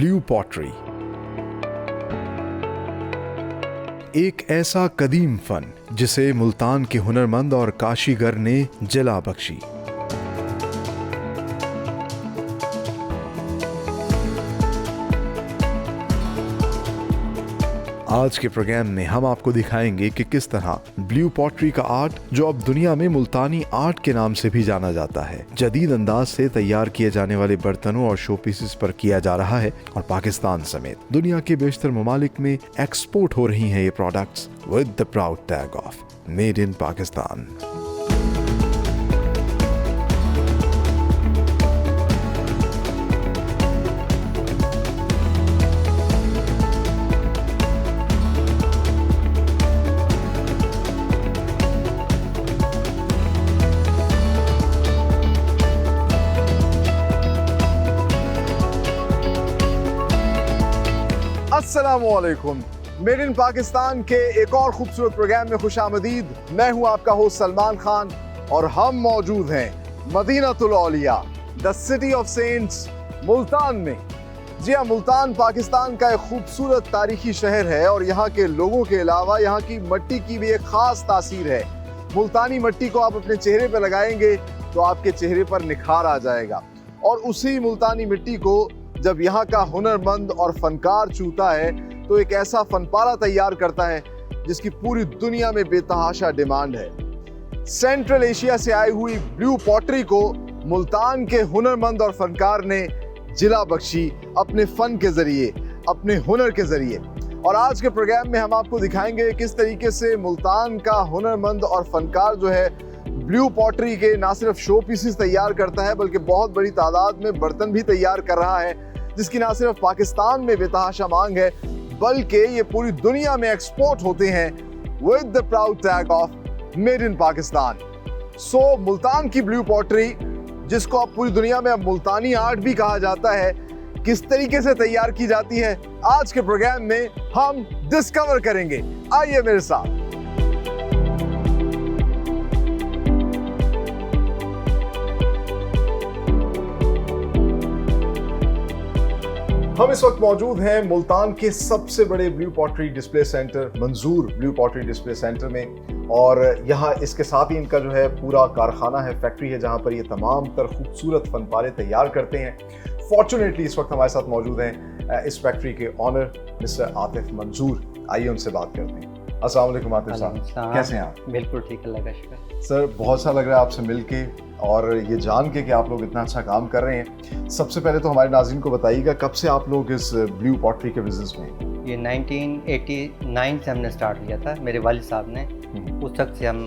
Blue pottery एक ऐसा कदीम फन जिसे मुल्तान के हुनरमंद और काशीगर ने जला बख्शी। आज के प्रोग्राम में हम आपको दिखाएंगे कि किस तरह ब्लू पॉटरी का आर्ट, जो अब दुनिया में मुल्तानी आर्ट के नाम से भी जाना जाता है, जदीद अंदाज से तैयार किए जाने वाले बर्तनों और शो पीसेस पर किया जा रहा है और पाकिस्तान समेत दुनिया के बेशतर ममालिक में एक्सपोर्ट हो रही हैं ये products with the proud tag of made in Pakistan. अस्सलामुअलैकुम, मेड इन पाकिस्तान के एक और खूबसूरत प्रोग्राम में खुशामदीद। मैं हूं आपका होस्ट सलमान खान और हम मौजूद हैं Madinatul Auliya, the city of saints, Multan में। जी हाँ, मुल्तान पाकिस्तान का एक खूबसूरत तारीखी शहर है और यहाँ के लोगों के अलावा यहाँ की मिट्टी की भी एक खास तासीर है। मुल्तानी मिट्टी को आप अपने चेहरे पर लगाएंगे तो आपके चेहरे पर निखार आ जाएगा, और उसी मुल्तानी मिट्टी को जब यहाँ का हुनरमंद और फनकार चूता है तो एक ऐसा फनपारा तैयार करता है जिसकी पूरी दुनिया में बेतहाशा डिमांड है। सेंट्रल एशिया से आई हुई ब्लू पॉटरी को मुल्तान के हुनरमंद और फनकार ने जिला बख्शी अपने फन के जरिए, अपने हुनर के जरिए। और आज के प्रोग्राम में हम आपको दिखाएंगे किस तरीके से मुल्तान का हुनरमंद और फनकार जो है ब्लू पॉटरी के ना सिर्फ शो पीसेस तैयार करता है बल्कि बहुत बड़ी तादाद में बर्तन भी तैयार कर रहा है, जिसकी ना सिर्फ पाकिस्तान में बेतहाशा मांग है बल्कि ये पूरी दुनिया में एक्सपोर्ट होते हैं with the proud tag of made in Pakistan. So Multan की ब्लू पॉटरी, जिसको अब पूरी दुनिया में अब मुल्तानी आर्ट भी कहा जाता है, किस तरीके से तैयार की जाती है आज के प्रोग्राम में हम डिस्कवर करेंगे। आइए मेरे साथ। हम इस वक्त मौजूद हैं मुल्तान के सबसे बड़े ब्लू पॉटरी डिस्प्ले सेंटर, मंजूर ब्लू पॉटरी डिस्प्ले सेंटर में। और यहाँ इसके साथ ही इनका जो है पूरा कारखाना है, फैक्ट्री है, जहाँ पर ये तमाम तर खूबसूरत फनपारे तैयार करते हैं। फॉर्चुनेटली इस वक्त हमारे साथ मौजूद हैं इस फैक्ट्री के ऑनर मिस्टर आतिफ मंजूर। आइए उनसे बात करते हैं। अस्सलाम वालेकुम आतिफ साहब, कैसे हैं आप? बिल्कुल ठीक, अल्लाह का शुक्र। सर, बहुत अच्छा लग रहा है आपसे मिलके और ये जान के कि आप लोग इतना अच्छा काम कर रहे हैं। सबसे पहले तो हमारे नाज़रीन को बताइएगा, कब से आप लोग इस ब्लू पॉटरी के बिजनेस में? ये 1989 से हमने स्टार्ट किया था, मेरे वालिद साहब ने। उस वक्त से हम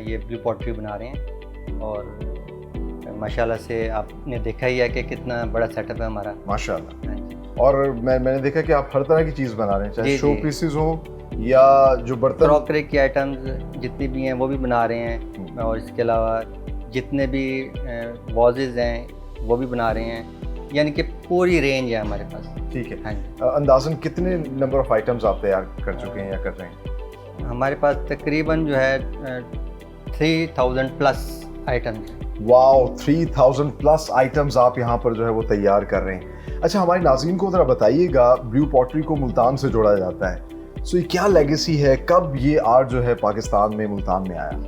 ये ब्लू पॉटरी बना रहे हैं और माशाल्लाह से आपने देखा ही है कि कितना बड़ा सेटअप है हमारा। माशाल्लाह। और मैंने देखा कि आप हर तरह की चीज़ बना रहे हैं, चाहे शो पीसेस हो या जो बर्तन, क्रॉकरी की आइटम्स जितनी भी हैं वो भी बना रहे हैं, और इसके अलावा जितने भी वॉजेज़ हैं वो भी बना रहे हैं, यानी कि पूरी रेंज है हमारे पास। ठीक है। हाँ, अंदाज़न कितने नंबर ऑफ आइटम्स आप तैयार कर चुके हैं या कर रहे हैं? हमारे पास तकरीबन जो है 3000 plus items. Wow, 3000 plus items आप यहाँ पर जो है वो तैयार कर रहे हैं। अच्छा, हमारे नाज़रीन को ज़रा बताइएगा, ब्लू पॉटरी को मुल्तान से जोड़ा जाता है, सो ये क्या लेगेसी है, कब ये आर्ट जो है पाकिस्तान में, मुल्तान में आया?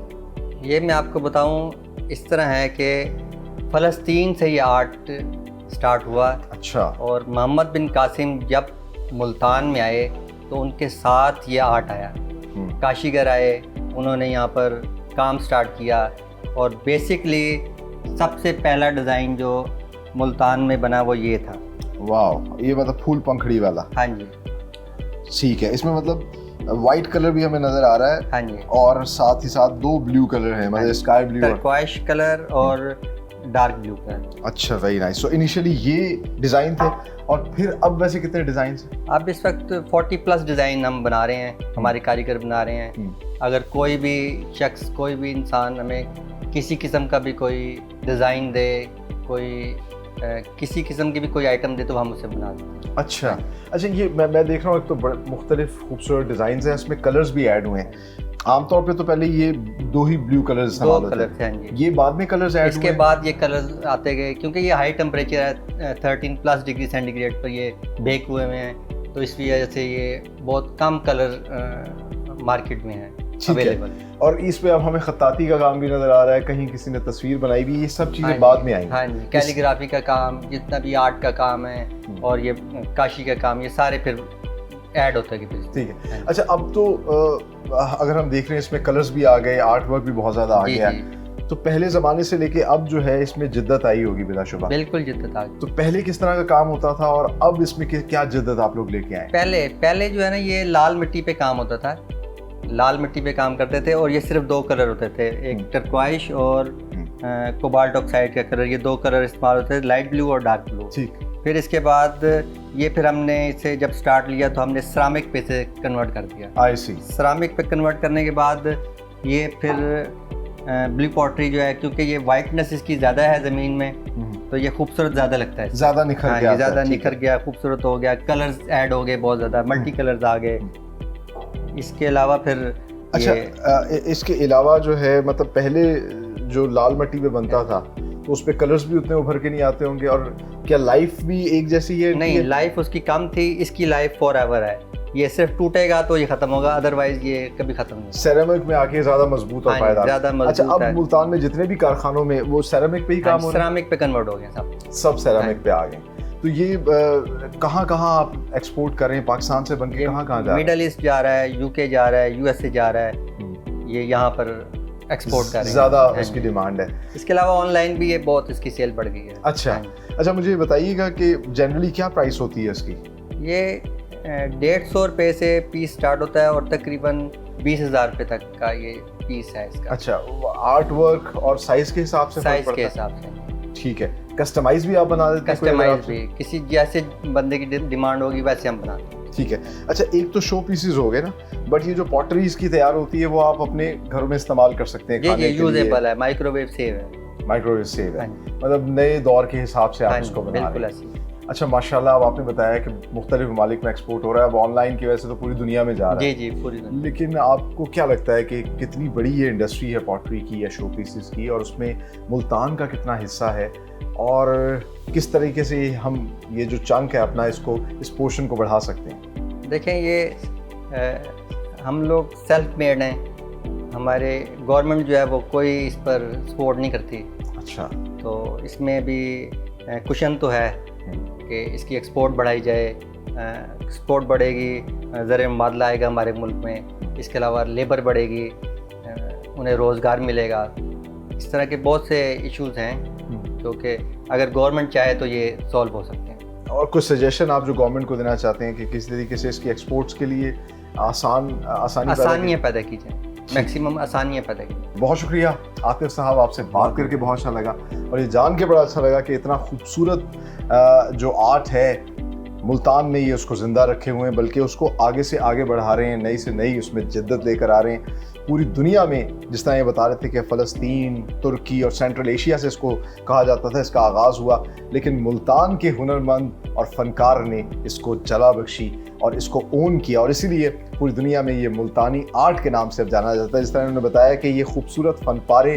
ये मैं आपको बताऊं, इस तरह है कि फ़लस्तीन से ये आर्ट स्टार्ट हुआ। अच्छा। और मोहम्मद बिन कासिम जब मुल्तान में आए तो उनके साथ ये आर्ट आया। काशीगर आए, उन्होंने यहाँ पर काम स्टार्ट किया और बेसिकली सबसे पहला डिज़ाइन जो मुल्तान में बना वो ये था। वाह, ये मतलब फूल पंखड़ी वाला? हाँ जी। ठीक है। इसमें मतलब वाइट कलर भी हमें नजर आ रहा है। हाँ जी। और साथ ही साथ दो ब्लू कलर है, मतलब स्काई ब्लू, टर्क्वाइश कलर और डार्क ब्लू कलर। अच्छा, वेरी नाइस। सो इनिशियली ये डिज़ाइन थे और फिर अब वैसे कितने डिज़ाइन हैं? अब इस वक्त 40 प्लस डिज़ाइन हम बना रहे हैं, हमारे कारीगर बना रहे हैं। अगर कोई भी शख्स, कोई भी इंसान हमें किसी किस्म का भी कोई डिज़ाइन दे, कोई किसी किस्म की भी कोई आइटम दे तो हम उसे बना देते हैं। अच्छा, ये मैं देख रहा हूँ, एक तो बड़े मुख्तलिफ खूबसूरत डिज़ाइन हैं, इसमें कलर्स भी ऐड हुए हैं। आमतौर पे तो पहले ये दो ही ब्लू कलर इस्तेमाल दो होते कलर थे, हाँ जी। ये बाद में कलर्स ऐड इसके बाद ये कलर आते गए, क्योंकि ये हाई टेम्परेचर है, 13+ डिग्री सेंटीग्रेड पर ये बेक हुए हुए हैं, तो इस वजह से ये बहुत कम कलर मार्केट में है अवेलेबल। और इस पे अब हमें खत्ताती का काम भी नजर आ रहा है, कहीं किसी ने तस्वीर बनाई भी, ये सब हाँ चीजें जी, बाद में आएंगी। हाँ जी, कैलीग्राफी का काम, जितना भी आर्ट का काम है और ये काशी का काम, ये सारे फिर ऐड होता है। ठीक है। अच्छा, अब तो अगर हम देख रहे हैं इसमें कलर्स भी आ गए, आर्ट वर्क भी बहुत ज्यादा आ गया है, तो पहले जमाने से लेके अब जो है इसमें जिद्दत आई होगी बिलाशुबा। बिल्कुल जिद्दत आ गई। तो पहले किस तरह का काम होता था और अब इसमें क्या जिद्दत आप लोग लेके आए? पहले जो है ना, ये लाल मिट्टी पे काम होता था, लाल मिट्टी पे काम करते थे, और ये सिर्फ दो कलर होते थे, एक टर्क्वाइश और कोबाल्ट ऑक्साइड का कलर, ये दो कलर इस्तेमाल होते थे, लाइट ब्लू और डार्क ब्लू। ठीक। फिर इसके बाद ये फिर हमने इसे जब स्टार्ट लिया तो हमने सिरामिक पे से कन्वर्ट कर दिया। आई सी। सिरामिक पे कन्वर्ट करने के बाद ये फिर ब्लू पॉटरी जो है, क्योंकि ये वाइटनेस इसकी ज़्यादा है ज़मीन में, तो ये खूबसूरत ज़्यादा लगता है, ज़्यादा निखर गया, ज़्यादा निखर गया, खूबसूरत हो गया, कलर्स ऐड हो गए बहुत ज़्यादा, मल्टी कलर्स आ गए। इसके अलावा फिर अच्छा, इसके अलावा जो है, मतलब पहले जो लाल मिट्टी पे बनता था तो उस पे कलर्स भी उतने उभर के नहीं आते होंगे, और क्या लाइफ भी एक जैसी है? नहीं, लाइफ उसकी कम थी, इसकी लाइफ फॉर एवर है, ये सिर्फ टूटेगा तो ये खत्म होगा, अदरवाइज ये कभी खत्म नहीं। सेरेमिक में आके ज्यादा मजबूत और पायदार, ज्यादा मजबूत। अच्छा, अब मुल्तान में जितने भी कारखानों में वो सेरेमिक पे ही काम हो रहा है? सेरेमिक पे कन्वर्ट हो गए सब सेरेमिक पे आ गए। तो ये कहाँ आप एक्सपोर्ट कर रहे हैं? पाकिस्तान से बनके कहाँ जा रहा है? मिडल ईस्ट जा रहा है, यूके जा रहा है, यूएसए जा रहा है, ये यहाँ पर एक्सपोर्ट कर रहे हैं, ज़्यादा इसकी डिमांड है। इसके अलावा ऑनलाइन भी ये बहुत इसकी सेल बढ़ गई है। अच्छा, मुझे बताइएगा कि जनरली क्या प्राइस होती है इसकी? ये 150 रुपये से पीस स्टार्ट होता है और तकरीबन 20,000 रुपये तक का ये पीस है इसका। अच्छा, आर्ट वर्क और साइज के हिसाब से? साइज के हिसाब से। ठीक है। कस्टमाइज भी आप बना देते हैं? कस्टमाइज भी, किसी जैसे बंदे की डिमांड होगी वैसे हम बनाते हैं। ठीक है। अच्छा, एक तो शो पीसेस हो गए ना, बट ये जो पॉटरीज की तैयार होती है वो आप अपने घरों में इस्तेमाल कर सकते हैं, खाने के लिए। यूजेबल है, माइक्रोवेव सेव है। माइक्रोवेव सेव है, मतलब नए दौर के हिसाब से आप इसको बना रहे हैं। अच्छा, माशाल्लाह, अब आपने बताया कि मुख्तलिफ ममालिक में एक्सपोर्ट हो रहा है, अब ऑनलाइन की वजह से तो पूरी दुनिया में जा रहा है। जी, पूरी दुनिया। लेकिन आपको क्या लगता है कि कितनी बड़ी ये इंडस्ट्री है पॉटरी की या शो पीसेस की, और उसमें मुल्तान का कितना हिस्सा है, और किस तरीके से हम ये जो चंक है अपना, इसको, इस पोर्शन को बढ़ा सकते हैं? देखें, ये हम लोग सेल्फ मेड हैं, हमारे गवर्नमेंट जो है वो कोई इस पर सपोर्ट नहीं करती। अच्छा। तो इसमें भी कुशन तो है कि इसकी एक्सपोर्ट बढ़ाई जाए, एक्सपोर्ट बढ़ेगी, ज़र मुबादला आएगा हमारे मुल्क में, इसके अलावा लेबर बढ़ेगी, उन्हें रोज़गार मिलेगा। इस तरह के बहुत से इश्यूज़ हैं जो कि अगर गवर्नमेंट चाहे तो ये सॉल्व हो सकते हैं। और कुछ सजेशन आप जो गवर्नमेंट को देना चाहते हैं कि किस तरीके से इसकी एक्सपोर्ट्स के लिए आसानियाँ पैदा की जाए, मैक्सिमम आसानियाँ पैदा की जाए। बहुत शुक्रिया आतिफ साहब, आपसे बात करके बहुत अच्छा लगा, और ये जान के बड़ा अच्छा लगा कि इतना खूबसूरत जो आर्ट है मुल्तान में, ये उसको ज़िंदा रखे हुए हैं, बल्कि उसको आगे से आगे बढ़ा रहे हैं, नई से नई उसमें जिद्दत लेकर आ रहे हैं। पूरी दुनिया में, जिस तरह ये बता रहे थे कि फ़लस्तीन, तुर्की और सेंट्रल एशिया से इसको कहा जाता था, इसका आगाज़ हुआ, लेकिन मुल्तान के हुनरमंद और फ़नकार ने इसको जला बख्शी और इसको ओन किया, और इसीलिए पूरी दुनिया में ये मुल्तानी आर्ट के नाम से अब जाना जाता है। जिस तरह उन्होंने बताया कि ये खूबसूरत फ़न पारे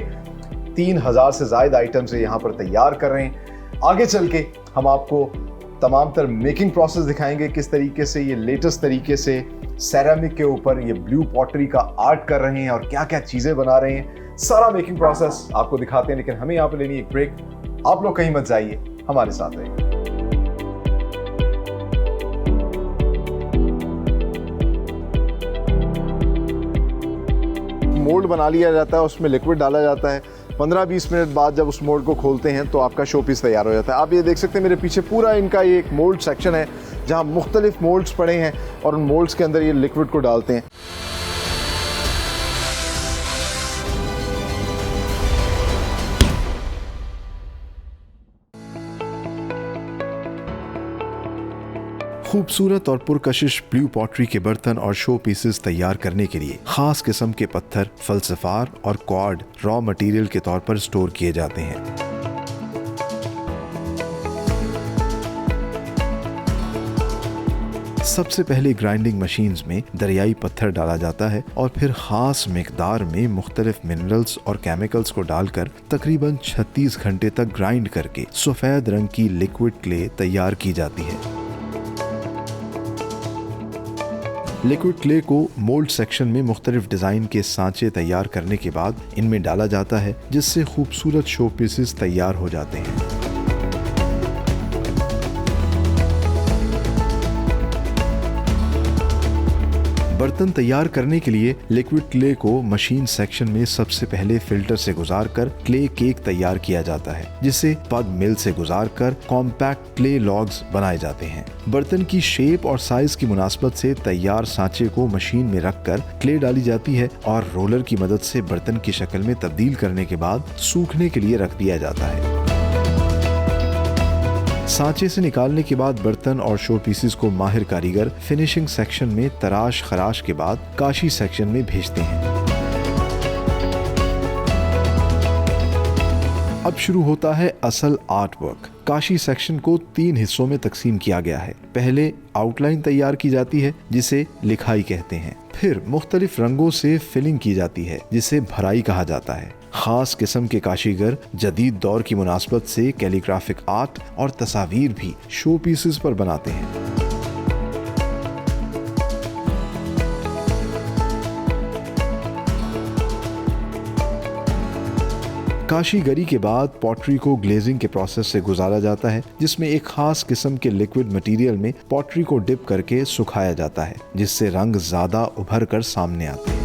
3000 से ज़ायद आइटम से यहाँ पर तैयार कर रहे हैं। आगे चल के हम आपको तमाम तर मेकिंग प्रोसेस दिखाएंगे, किस तरीके से ये लेटेस्ट तरीके से सेरामिक के ऊपर ये ब्लू पॉटरी का आर्ट कर रहे हैं और क्या क्या चीज़ें बना रहे हैं, सारा मेकिंग प्रोसेस आपको दिखाते हैं। लेकिन हमें यहाँ पर लेनी एक ब्रेक, आप लोग कहीं मत जाइए, हमारे साथ रहिए। मोल्ड बना लिया जाता है, उसमें लिक्विड डाला जाता है, 15-20 मिनट बाद जब उस मोल्ड को खोलते हैं तो आपका शो पीस तैयार हो जाता है। आप ये देख सकते हैं मेरे पीछे पूरा इनका ये एक मोल्ड सेक्शन है जहाँ मुख्तलिफ मोल्ड्स पड़े हैं, और उन मोल्ड्स के अंदर ये लिक्विड को डालते हैं। खूबसूरत और पुरकशिश ब्लू पॉटरी के बर्तन और शो पीसेस तैयार करने के लिए खास किस्म के पत्थर, फलसफार और क्वार्ड रॉ मटेरियल के तौर पर स्टोर किए जाते हैं। सबसे पहले ग्राइंडिंग मशीन्स में दरियाई पत्थर डाला जाता है और फिर खास मिकदार में मुख्तलिफ मिनरल्स और केमिकल्स को डालकर तकरीबन 36 घंटे तक ग्राइंड करके सफ़ेद रंग की लिक्विड क्ले तैयार की जाती है। लिक्विड क्ले को मोल्ड सेक्शन में मुख्तलिफ डिज़ाइन के सांचे तैयार करने के बाद इनमें डाला जाता है, जिससे खूबसूरत शो पीसेस तैयार हो जाते हैं। बर्तन तैयार करने के लिए लिक्विड क्ले को मशीन सेक्शन में सबसे पहले फिल्टर से गुजारकर क्ले केक तैयार किया जाता है, जिसे पग मिल से गुजारकर कॉम्पैक्ट क्ले लॉग्स बनाए जाते हैं। बर्तन की शेप और साइज की मुनासबत से तैयार सांचे को मशीन में रखकर क्ले डाली जाती है और रोलर की मदद से बर्तन की शक्ल में तब्दील करने के बाद सूखने के लिए रख दिया जाता है। सांचे से निकालने के बाद बर्तन और शो पीसेस को माहिर कारीगर फिनिशिंग सेक्शन में तराश खराश के बाद काशी सेक्शन में भेजते हैं। अब शुरू होता है असल आर्ट वर्क। काशी सेक्शन को 3 हिस्सों में तकसीम किया गया है। पहले आउटलाइन तैयार की जाती है, जिसे लिखाई कहते हैं। फिर मुख्तलिफ रंगों से फिलिंग की जाती है, जिसे भराई कहा जाता है। खास किस्म के काशीगर जदीद दौर की मुनासबत से कैलीग्राफिक आर्ट और तस्वीर भी शो पीसेस पर बनाते हैं। काशीगरी के बाद पॉटरी को ग्लेजिंग के प्रोसेस से गुजारा जाता है, जिसमें एक खास किस्म के लिक्विड मटेरियल में पॉटरी को डिप करके सुखाया जाता है, जिससे रंग ज्यादा उभर कर सामने आते हैं।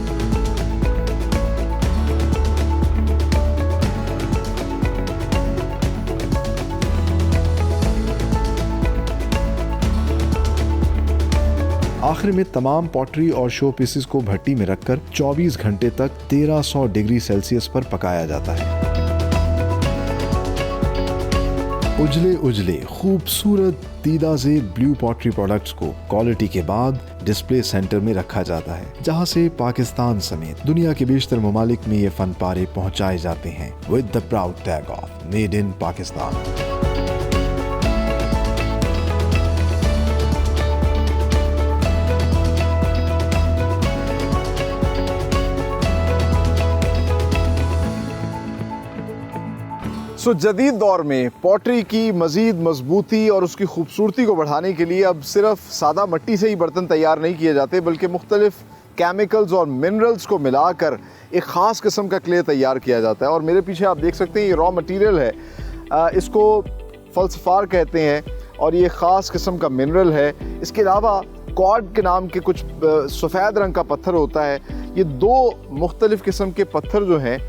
आखिर में तमाम पॉटरी और शो पीसेस को भट्टी में रखकर 24 घंटे तक 1300 डिग्री सेल्सियस पर पकाया जाता है। उजले उजले खूबसूरत दीदाज़ेब ब्लू पॉटरी प्रोडक्ट्स को क्वालिटी के बाद डिस्प्ले सेंटर में रखा जाता है, जहां से पाकिस्तान समेत दुनिया के बेशतर ममालिक में ये फन पारे पहुंचाए जाते हैं with the proud tag of made in Pakistan. जदीद दौर में पॉटरी की मज़ीद मजबूती और उसकी खूबसूरती को बढ़ाने के लिए अब सिर्फ सादा मिट्टी से ही बर्तन तैयार नहीं किए जाते, बल्कि मुख्तलिफ केमिकल्स और मिनरल्स को मिलाकर एक ख़ास किस्म का क्ले तैयार किया जाता है। और मेरे पीछे आप देख सकते हैं ये रॉ मटेरियल है, इसको फल्सफार कहते हैं और ये ख़ास किस्म का मिनरल है। इसके अलावा क्वार्ट्ज के नाम के कुछ सफ़ेद रंग का पत्थर होता है। ये 2 मुख्तलिफ किस्म के पत्थर जो हैं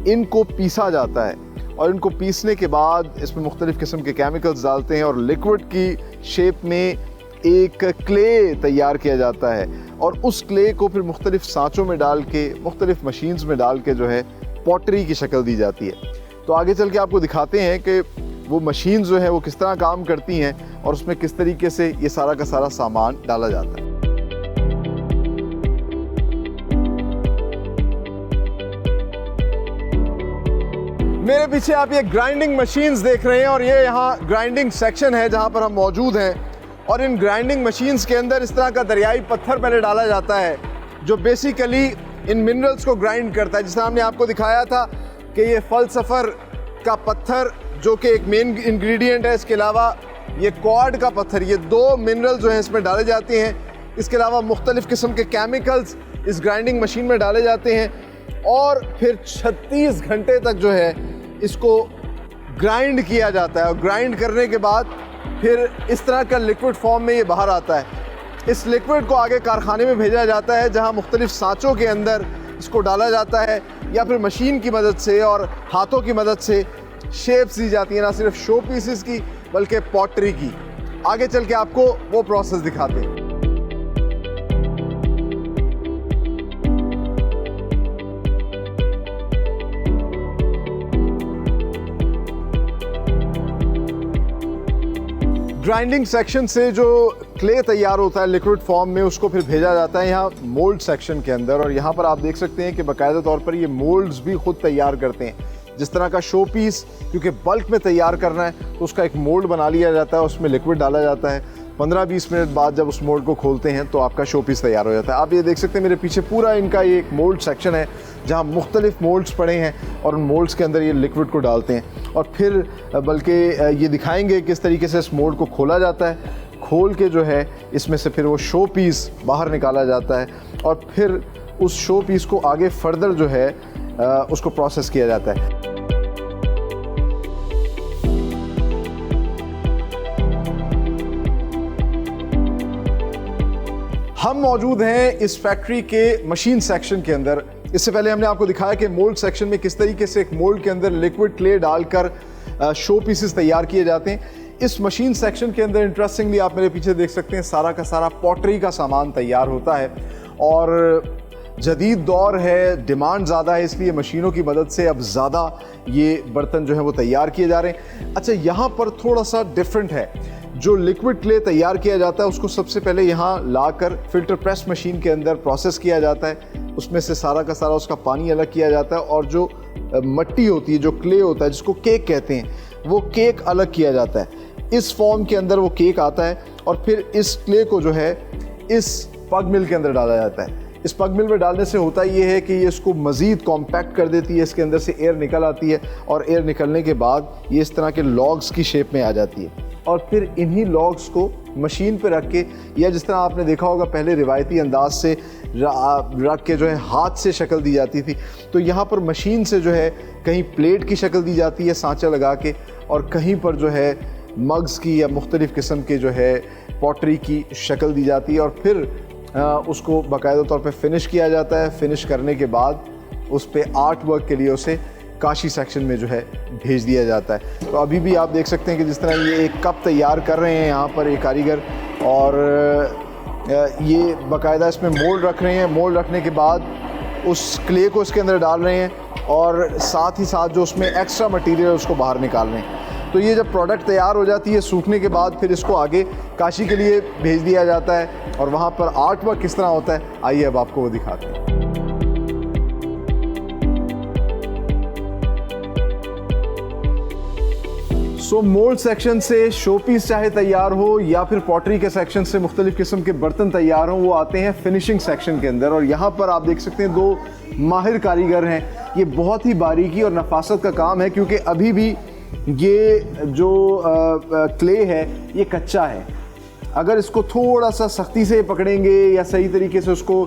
इनको पीसा जाता है और इनको पीसने के बाद इसमें मुख्तलिफ किस्म के केमिकल्स डालते हैं और लिक्विड की शेप में एक क्ले तैयार किया जाता है और उस क्ले को फिर मुख्तलिफ सांचों में डाल के मुख्तलिफ मशीन्स में डाल के जो है पॉटरी की शक्ल दी जाती है। तो आगे चल के आपको दिखाते हैं कि वो मशीन जो है वो किस तरह काम करती हैं और उसमें किस तरीके से ये सारा का सारा सामान डाला जाता है। मेरे पीछे आप ये ग्राइंडिंग मशीन्स देख रहे हैं और ये यहाँ ग्राइंडिंग सेक्शन है जहाँ पर हम मौजूद हैं। और इन ग्राइंडिंग मशीन्स के अंदर इस तरह का दरियाई पत्थर पहले डाला जाता है जो बेसिकली इन मिनरल्स को ग्राइंड करता है। जिस तरह हमने आपको दिखाया था कि ये फलसफर का पत्थर जो कि एक मेन इंग्रेडिएंट है, इसके अलावा ये क्वार्ट्ज का पत्थर, ये 2 मिनरल जो हैं इसमें डाले जाते हैं। इसके अलावा मुख्तलिफ़ किस्म के केमिकल्स इस ग्राइंडिंग मशीन में डाले जाते हैं और फिर 36 घंटे तक जो है इसको ग्राइंड किया जाता है और ग्राइंड करने के बाद फिर इस तरह का लिक्विड फॉर्म में ये बाहर आता है। इस लिक्विड को आगे कारखाने में भेजा जाता है जहां मुख्तलिफ सांचों के अंदर इसको डाला जाता है या फिर मशीन की मदद से और हाथों की मदद से शेप्स दी जाती हैं, ना सिर्फ शो पीसेस की बल्कि पॉटरी की। आगे चल के आपको वो प्रोसेस दिखाते हैं। ग्राइंडिंग सेक्शन से जो क्ले तैयार होता है लिक्विड फॉर्म में उसको फिर भेजा जाता है यहाँ मोल्ड सेक्शन के अंदर। और यहाँ पर आप देख सकते हैं कि बाकायदा तौर पर ये मोल्ड्स भी खुद तैयार करते हैं। जिस तरह का शो पीस क्योंकि बल्क में तैयार करना है तो उसका एक मोल्ड बना लिया जाता है, उसमें लिक्विड डाला जाता है, 15-20 मिनट बाद जब उस मोल्ड को खोलते हैं तो आपका शो पीस तैयार हो जाता है। आप ये देख सकते हैं मेरे पीछे पूरा इनका ये एक मोल्ड सेक्शन है जहाँ मुख्तलिफ मोल्ड्स पड़े हैं और उन मोल्ड्स के अंदर ये लिक्विड को डालते हैं और फिर बल्कि ये दिखाएंगे किस तरीके से इस मोल्ड को खोला जाता है। खोल के जो है इसमें से फिर वो शो पीस बाहर निकाला जाता है और फिर उस शो पीस को आगे फर्दर जो है उसको प्रोसेस किया जाता है। हम मौजूद हैं इस फैक्ट्री के मशीन सेक्शन के अंदर। इससे पहले हमने आपको दिखाया कि मोल्ड सेक्शन में किस तरीके से एक मोल्ड के अंदर लिक्विड क्ले डालकर शो पीसेस तैयार किए जाते हैं। इस मशीन सेक्शन के अंदर इंटरेस्टिंगली आप मेरे पीछे देख सकते हैं सारा का सारा पॉटरी का सामान तैयार होता है और जदीद दौर है, डिमांड ज़्यादा है, इसलिए मशीनों की मदद से अब ज़्यादा ये बर्तन जो है वो तैयार किए जा रहे हैं। अच्छा, यहाँ पर थोड़ा सा डिफरेंट है। जो लिक्विड क्ले तैयार किया जाता है उसको सबसे पहले यहाँ लाकर फिल्टर प्रेस मशीन के अंदर प्रोसेस किया जाता है, उसमें से सारा का सारा उसका पानी अलग किया जाता है और जो मट्टी होती है, जो क्ले होता है जिसको केक कहते हैं, वो केक अलग किया जाता है। इस फॉर्म के अंदर वो केक आता है और फिर इस क्ले को जो है इस पग मिल के अंदर डाला जाता है। इस पग मिल में डालने से होता ये है कि ये इसको मज़ीद कॉम्पैक्ट कर देती है, इसके अंदर से एयर निकल आती है और एयर निकलने के बाद ये इस तरह के लॉग्स की शेप में आ जाती है और फिर इन्हीं लॉग्स को मशीन पे रख के, या जिस तरह आपने देखा होगा पहले रिवायती अंदाज से रख के जो है हाथ से शक्ल दी जाती थी, तो यहाँ पर मशीन से जो है कहीं प्लेट की शक्ल दी जाती है सांचा लगा के और कहीं पर जो है मग्स की या मुख्तलिफ़ किस्म के जो है पॉटरी की शक्ल दी जाती है और फिर उसको बाकायदा तौर पे फिनिश किया जाता है। फिनिश करने के बाद उस पे आर्ट वर्क के लिए उसे काशी सेक्शन में जो है भेज दिया जाता है। तो अभी भी आप देख सकते हैं कि जिस तरह ये एक कप तैयार कर रहे हैं यहाँ पर एक कारीगर और ये बाकायदा इसमें मोल्ड रख रहे हैं। मोल्ड रखने के बाद उस क्ले को इसके अंदर डाल रहे हैं और साथ ही साथ जो उसमें एक्स्ट्रा मटेरियल है उसको बाहर निकाल रहे हैं। तो ये जब प्रोडक्ट तैयार हो जाती है सूखने के बाद फिर इसको आगे काशी के लिए भेज दिया जाता है और वहाँ पर आर्ट वर्क किस तरह होता है आइए अब आपको वो दिखाते हैं। सो मोल्ड सेक्शन से शो पीस चाहे तैयार हो या फिर पॉटरी के सेक्शन से मुख्तलिफ किस्म के बर्तन तैयार हों, वो आते हैं फिनिशिंग सेक्शन के अंदर और यहाँ पर आप देख सकते हैं दो माहिर कारीगर हैं। ये बहुत ही बारीकी और नफासत का काम है क्योंकि अभी भी ये जो क्ले है ये कच्चा है। अगर इसको थोड़ा सा सख्ती से पकड़ेंगे या सही तरीके से उसको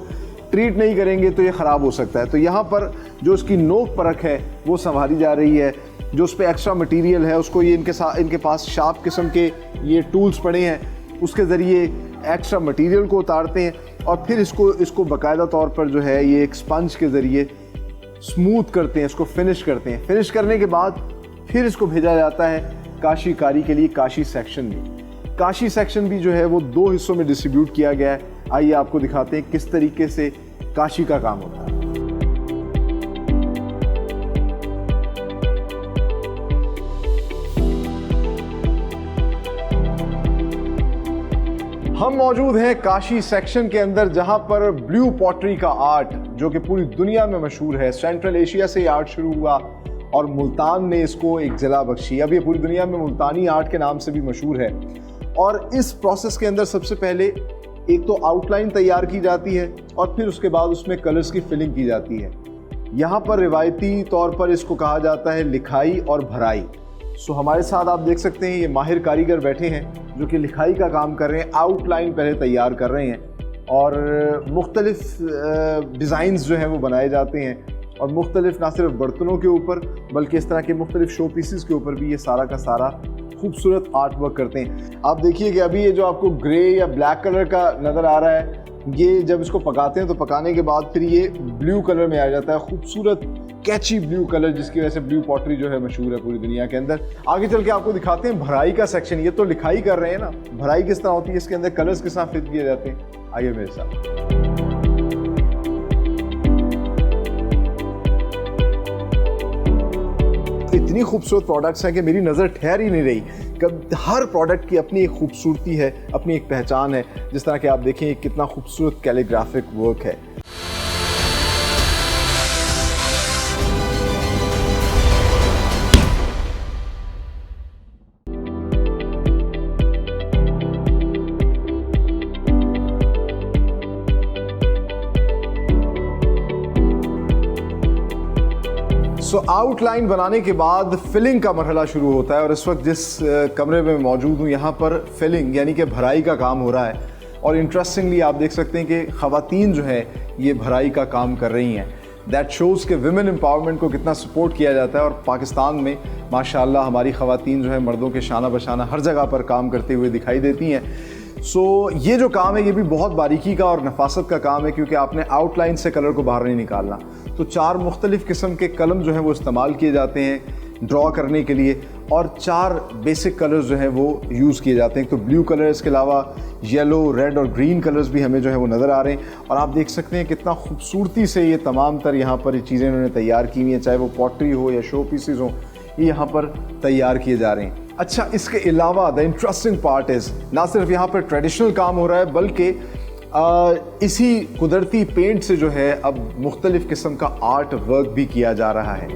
ट्रीट नहीं करेंगे तो ये ख़राब हो सकता है। तो यहाँ पर जो इसकी नोक परख है वो संभाली जा रही है। जो उस पर एक्स्ट्रा मटेरियल है उसको ये इनके पास शार्प किस्म के ये टूल्स पड़े हैं, उसके ज़रिए एक्स्ट्रा मटेरियल को उतारते हैं और फिर इसको बाकायदा तौर पर जो है ये एक स्पंज के ज़रिए स्मूथ करते हैं, इसको फिनिश करते हैं। फिनिश करने के बाद फिर इसको भेजा जाता है काशी कारी के लिए काशी सेक्शन में। काशी सेक्शन भी जो है वो 2 हिस्सों में डिस्ट्रीब्यूट किया गया है। आइए आपको दिखाते हैं किस तरीके से काशी का काम होता है। हम मौजूद हैं काशी सेक्शन के अंदर जहां पर ब्लू पॉटरी का आर्ट जो कि पूरी दुनिया में मशहूर है, सेंट्रल एशिया से आर्ट शुरू हुआ और मुल्तान ने इसको एक जिला बख्शी। अब ये पूरी दुनिया में मुल्तानी आर्ट के नाम से भी मशहूर है। और इस प्रोसेस के अंदर सबसे पहले एक तो आउटलाइन तैयार की जाती है और फिर उसके बाद उसमें कलर्स की फिलिंग की जाती है। यहाँ पर रिवायती तौर पर इसको कहा जाता है लिखाई और भराई। सो हमारे साथ आप देख सकते हैं ये माहिर कारीगर बैठे हैं जो कि लिखाई का काम कर रहे हैं, आउटलाइन पहले तैयार कर रहे हैं और मुख्तलिफ डिज़ाइंस जो हैं वो बनाए जाते हैं और मुख्तलिफ ना सिर्फ बर्तनों के ऊपर बल्कि इस तरह के मुख्तलिफ शो पीसेस के ऊपर भी ये सारा का सारा खूबसूरत आर्ट वर्क करते हैं। आप देखिए कि अभी ये जो आपको ग्रे या ब्लैक कलर का नज़र आ रहा है, ये जब इसको पकाते हैं तो पकाने के बाद फिर ये ब्लू कलर में आ जाता है, खूबसूरत कैची ब्लू कलर, जिसकी वजह से ब्लू पॉटरी जो है मशहूर है पूरी दुनिया के अंदर। आगे चल के आपको दिखाते हैं भराई का सेक्शन। ये तो लिखाई कर रहे हैं ना, भराई किस तरह होती है, इसके अंदर कलर्स किस तरह फिट किए जाते हैं, आइए मेरे साथ। इतनी खूबसूरत प्रोडक्ट्स हैं कि मेरी नज़र ठहर ही नहीं रही। हर प्रोडक्ट की अपनी एक खूबसूरती है, अपनी एक पहचान है। जिस तरह के आप देखें कितना खूबसूरत कैलीग्राफिक वर्क है। सो आउटलाइन बनाने के बाद फिलिंग का मरहला शुरू होता है और इस वक्त जिस कमरे में मौजूद हूँ यहाँ पर फिलिंग यानी कि भराई का काम हो रहा है। और इंटरेस्टिंगली आप देख सकते हैं कि ख़वातीन जो है ये भराई का काम कर रही हैं। दैट शोज़ के विमेन एम्पावरमेंट को कितना सपोर्ट किया जाता है और पाकिस्तान में माशाल्लाह हमारी ख़वातीन जो है मर्दों के शाना बशाना हर जगह पर काम करते हुए दिखाई देती हैं। सो ये जो काम है ये भी बहुत बारीकी का और नफासत का काम है क्योंकि आपने आउटलाइन से कलर को बाहर नहीं निकालना। तो 4 मुख्तलिफ़ किस्म के कलम जो हैं वो इस्तेमाल किए जाते हैं ड्रॉ करने के लिए और 4 बेसिक कलर्स जो हैं वो यूज़ किए जाते हैं। तो ब्लू कलर, इसके अलावा येलो, रेड और ग्रीन कलर्स भी हमें जो है वो नज़र आ रहे हैं। और आप देख सकते हैं कितना खूबसूरती से ये तमाम तर यहाँ पर ये चीज़ें इन्होंने तैयार की हुई हैं, चाहे वो पॉटरी हो या शो पीसेस हो, ये यहाँ पर तैयार किए जा रहे हैं। अच्छा, इसके अलावा द इंटरेस्टिंग पार्ट इज़ ना सिर्फ यहाँ पर ट्रेडिशनल काम हो रहा है बल्कि इसी कुदरती पेंट से जो है अब मुख्तलिफ़ किस्म का आर्ट वर्क भी किया जा रहा है।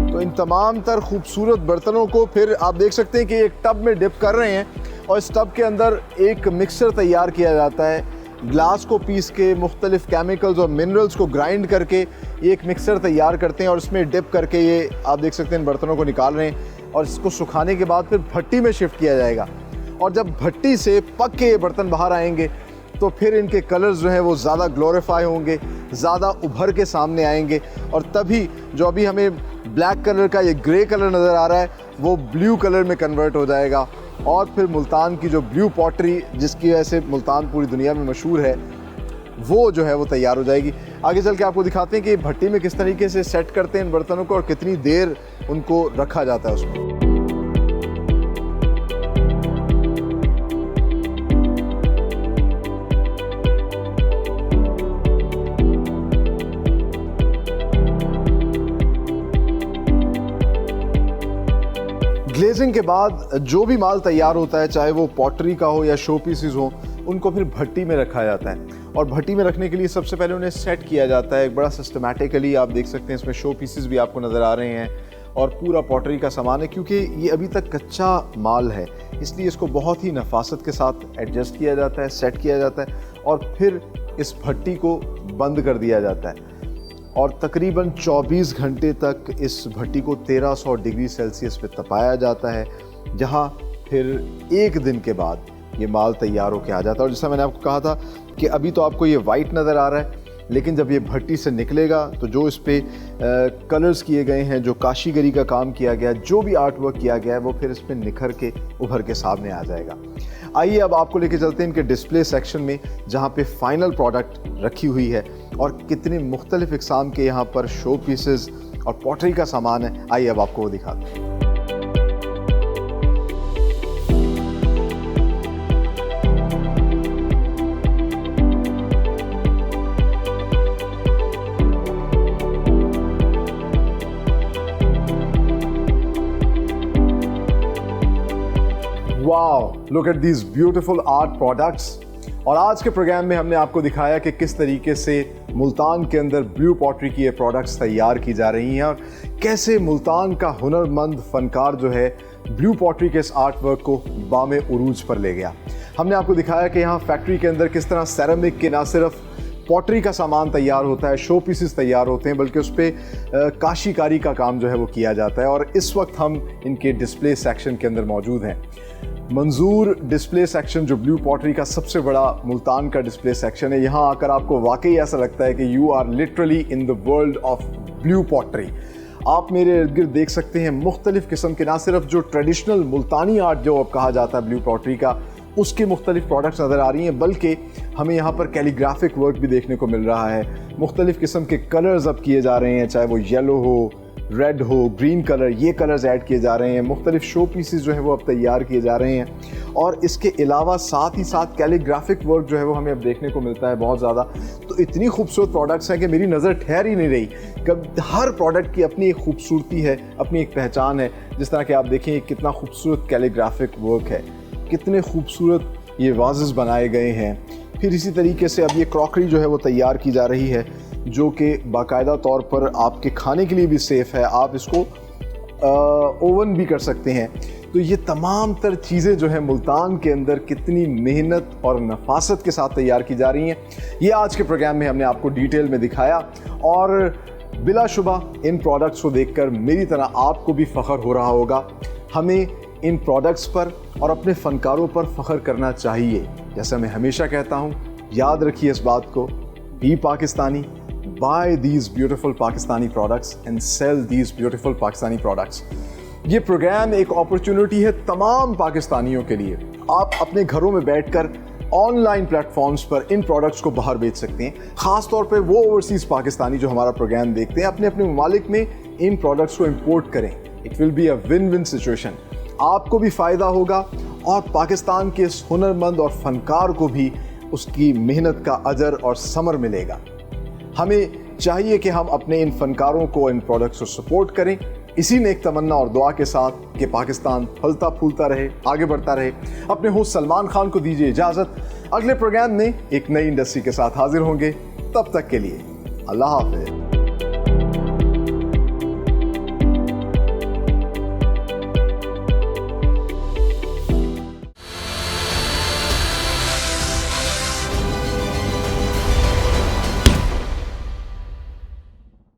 तो इन तमाम तर खूबसूरत बर्तनों को फिर आप देख सकते हैं कि एक टब में डिप कर रहे हैं और इस टब के अंदर एक मिक्सचर तैयार किया जाता है। ग्लास को पीस के मुख्तलिफ़ केमिकल्स और मिनरल्स को ग्राइंड करके ये एक मिक्सर तैयार करते हैं और इसमें डिप करके ये आप देख सकते हैं इन बर्तनों को निकाल रहे हैं और इसको सुखाने के बाद फिर भट्टी में शिफ्ट किया जाएगा। और जब भट्टी से पक के ये बर्तन बाहर आएंगे तो फिर इनके कलर्स जो हैं वो ज़्यादा ग्लोरीफाई होंगे, ज़्यादा उभर के सामने आएंगे और तभी जो अभी हमें ब्लैक कलर का ये ग्रे कलर नज़र आ रहा है वो ब्लू कलर में कन्वर्ट हो जाएगा और फिर मुल्तान की जो ब्लू पॉटरी जिसकी वजह से मुल्तान पूरी दुनिया में मशहूर है वो जो है वो तैयार हो जाएगी। आगे चल के आपको दिखाते हैं कि भट्टी में किस तरीके से सेट करते हैं इन बर्तनों को और कितनी देर उनको रखा जाता है उसमें। ग्लेजिंग के बाद जो भी माल तैयार होता है, चाहे वो पॉटरी का हो या शो पीसेस हो, उनको फिर भट्टी में रखा जाता है और भट्टी में रखने के लिए सबसे पहले उन्हें सेट किया जाता है एक बड़ा सिस्टमैटिकली। आप देख सकते हैं इसमें शो पीसेस भी आपको नज़र आ रहे हैं और पूरा पॉटरी का सामान है। क्योंकि ये अभी तक कच्चा माल है इसलिए इसको बहुत ही नफासत के साथ एडजस्ट किया जाता है, सेट किया जाता है और फिर इस भट्टी को बंद कर दिया जाता है और तकरीबन 24 घंटे तक इस भट्टी को 1300 डिग्री सेल्सियस पे तपाया जाता है, जहां फिर एक दिन के बाद ये माल तैयार होकर आ जाता है। और जैसा मैंने आपको कहा था कि अभी तो आपको ये वाइट नज़र आ रहा है लेकिन जब ये भट्टी से निकलेगा तो जो इस पे कलर्स किए गए हैं, जो काशीगरी का काम किया गया, जो भी आर्ट वर्क किया गया है वो फिर इस पे निखर के उभर के सामने आ जाएगा। आइए अब आपको लेके चलते हैं इनके डिस्प्ले सेक्शन में जहाँ पे फाइनल प्रोडक्ट रखी हुई है और कितने मुख्तलिफ इक़साम के यहाँ पर शो पीसेस और पॉटरी का सामान है। आइए अब आपको वो दिखाते हैं। Wow, look at these beautiful art products. और आज के प्रोग्राम में हमने आपको दिखाया कि किस तरीके से मुल्तान के अंदर ब्लू पॉटरी की ये प्रोडक्ट्स तैयार की जा रही हैं और कैसे मुल्तान का हुनरमंद फनकार जो है ब्लू पॉटरी के इस आर्ट वर्क को बामे उरूज पर ले गया। हमने आपको दिखाया कि यहाँ फैक्ट्री के अंदर किस तरह सेरेमिक के ना सिर्फ पॉटरी का सामान तैयार होता है, शो पीसेस तैयार होते हैं, बल्कि उस पर काशीकारी का काम जो है वो किया जाता है। और इस वक्त हम इनके डिस्प्ले सेक्शन के अंदर मौजूद हैं। मंजूर डिस्प्ले सेक्शन जो ब्लू पॉटरी का सबसे बड़ा मुल्तान का डिस्प्ले सेक्शन है, यहाँ आकर आपको वाकई ऐसा लगता है कि you are literally in the world of blue pottery. आप मेरे इर्द गिर्द देख सकते हैं मुख्तलिफ़ किस्म के, ना सिर्फ जो ट्रेडिशनल मुल्तानी आर्ट जो अब कहा जाता है ब्लू पॉटरी का, उसके मुख्तलिफ प्रोडक्ट्स नज़र आ रही हैं, बल्कि हमें यहाँ पर कैलीग्राफिक वर्क भी देखने को मिल रहा है। मुख्तलिफ़ किस्म के कलर्स अब किए जा रहे हैं, चाहे वो येलो हो, रेड हो, ग्रीन कलर, ये कलर्स ऐड किए जा रहे हैं। मुख्तलिफ शो पीसेस जो है वो अब तैयार किए जा रहे हैं और इसके अलावा साथ ही साथ कैलीग्राफिक वर्क जो है वो हमें अब देखने को मिलता है बहुत ज़्यादा। तो इतनी खूबसूरत प्रोडक्ट्स हैं कि मेरी नज़र ठहर ही नहीं रही। कब हर प्रोडक्ट की अपनी एक खूबसूरती है, अपनी एक पहचान है। जिस तरह कि आप देखें कितना खूबसूरत कैलीग्राफिक वर्क है, कितने खूबसूरत ये वाजेस बनाए गए हैं। फिर इसी तरीके से अब ये क्रॉकरी जो है वो तैयार की जा रही है, जो कि बाकायदा तौर पर आपके खाने के लिए भी सेफ़ है। आप इसको ओवन भी कर सकते हैं। तो ये तमाम तर चीज़ें जो है मुल्तान के अंदर कितनी मेहनत और नफासत के साथ तैयार की जा रही हैं, ये आज के प्रोग्राम में हमने आपको डिटेल में दिखाया। और बिलाशुबा इन प्रोडक्ट्स को देखकर मेरी तरह आपको भी फ़ख्र हो रहा होगा। हमें इन प्रोडक्ट्स पर और अपने फ़नकारों पर फ़ख्र करना चाहिए। जैसा मैं हमेशा कहता हूँ, याद रखिए इस बात को, be Pakistani, buy these beautiful Pakistani products and sell these beautiful Pakistani products। ये प्रोग्राम एक अपॉर्चुनिटी है तमाम पाकिस्तानियों के लिए। आप अपने घरों में बैठकर ऑनलाइन प्लेटफॉर्म्स पर इन प्रोडक्ट्स को बाहर बेच सकते हैं। ख़ास तौर पे वो ओवरसीज़ पाकिस्तानी जो हमारा प्रोग्राम देखते हैं, अपने अपने ममालिक में इन प्रोडक्ट्स को इम्पोर्ट करें। It will be a win win situation. आपको भी फ़ायदा होगा और पाकिस्तान के इस हुनरमंद और फनकार को भी उसकी मेहनत का अजर और समर मिलेगा। हमें चाहिए कि हम अपने इन फनकारों को, इन प्रोडक्ट्स को सपोर्ट करें, इसी नेक तमन्ना और दुआ के साथ कि पाकिस्तान फलता फूलता रहे, आगे बढ़ता रहे। अपने होस्ट सलमान खान को दीजिए इजाज़त। अगले प्रोग्राम में एक नई इंडस्ट्री के साथ हाजिर होंगे। तब तक के लिए अल्लाह हाफ़िज़।